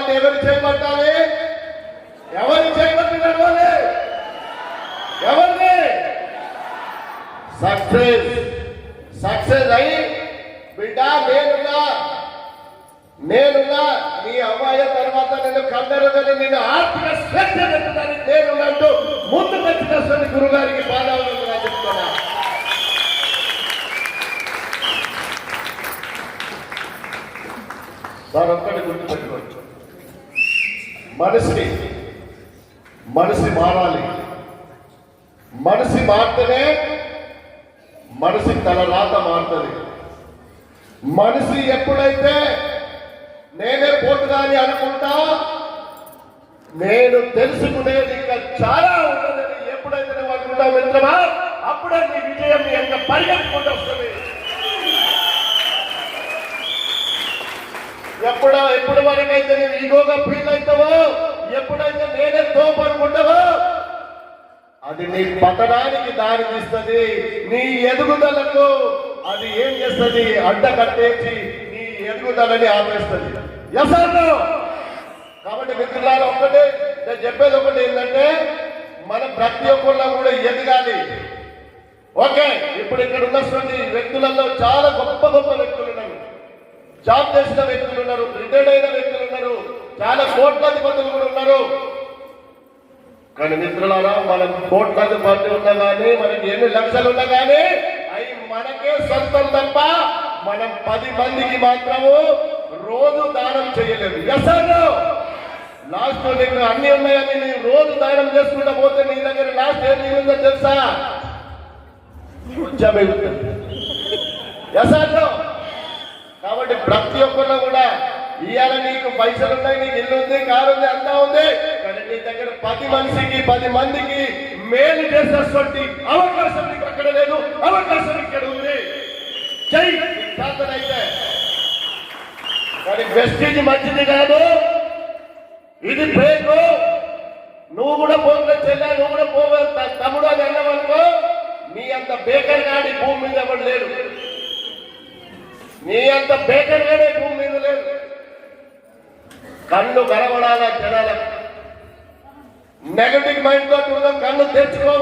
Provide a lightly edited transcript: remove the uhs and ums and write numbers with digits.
నడవాలంటే ఎవరు చేపట్టాలి? ఎవరు చేపట్టి నడవాలి? ఎవరిని? సక్సెస్ అయి బిడ్డ నేనుగా నీ అమ్మాయి తర్వాత నేను కందరుగానే నేను ఆర్థిక స్వేచ్ఛ పెట్టుదాన్ని నేనున్నట్టు ముందు వచ్చిన గురుగారికి పాదాలు చెప్తున్నా. సార్ ఒక్కటి గుర్తుపెట్టుకోవచ్చు, మనిషి మారాలి. మనిషి మారితేనే మనిషి తన రాత మారుతుంది. మనిషి ఎప్పుడైతే నేనే పోటుగాని అనుకుంటా, నేను తెలుసుకునేది ఇంకా చాలా ఉన్నదని ఎప్పుడైతే నువ్వు అనుకుంటావు మిత్రమా, అప్పుడే నీ విజయం నీ యొక్క పరిగెత్తుకుంటూ వస్తుంది. ఎప్పుడు వరకైతే నేను ఈగోగా ఫీల్ అవుతావో, ఎప్పుడైతే నేనే తోపు అనుకుంటావో, అది నీ పతనానికి దారి తీస్తుంది. నీ ఎదుగుదలకు అది ఏం చేస్తుంది? అడ్డ కట్టేసి నీ ఎదుగుదలని ఆపేస్తుంది. కాబట్టి మిత్రులారా, ఒక్కటే నేను చెప్పేది ఒకటి ఏంటంటే, మనం ప్రతి ఒక్కళ్ళ కూడా ఎదగాలి. ఓకే, ఇప్పుడు ఇక్కడ ఉన్నటువంటి వ్యక్తులలో చాలా గొప్ప వ్యక్తులు ఉన్నారు, జాబ్ చేసిన వ్యక్తులు ఉన్నారు, రిటైర్డ్ అయిన వ్యక్తులు ఉన్నారు, చాలా కోట్లాధిపతులు కూడా ఉన్నారు. కానీ మిత్రులారా, మనం కోట్లాధిపతి ఉన్నా కానీ, మనకి ఎన్ని లక్షలు ఉన్నా కానీ అవి మనకే సొంతం తప్ప మనం 10 మందికి మాత్రము రోజు దానం చేయలేదు. లాస్ట్ నీకు అన్ని ఉన్నాయని నేను రోజు దానం చేసుకుంటా పోతే నీ దగ్గర లాస్ట్ ఏం మిగిలిందో తెలుసా? కాబట్టి ప్రతి ఒక్కరిలో కూడా ఇవాళ నీకు పైసలు ఉన్నాయి, నీకు ఇల్లు ఉంది, కారు ఉంది, అంతా ఉంది, కానీ నీ దగ్గర 10 మందికి మేలు చేసేటువంటి అవకాశం నీకు అక్కడ లేదు, అవకాశం ఇక్కడ ఉంది. చెయ్యి సాధన అయితే. కానీ వెస్టేజ్ మంచిది కాదు, ఇది బ్రేక్. నువ్వు కూడా పోగల చెల్లె, నువ్వు కూడా పోగల తమ్ముడు అని అన్నవనుకో, నీ అంత బేకర్ గాడి భూమి మీద ఎవరు లేడు. నీ అంత బేకర్ గాడే భూమి మీద లేదు. కన్ను కనబడాలా జనాలకు. నెగటివ్ మైండ్ తో కన్ను తెచ్చుకో.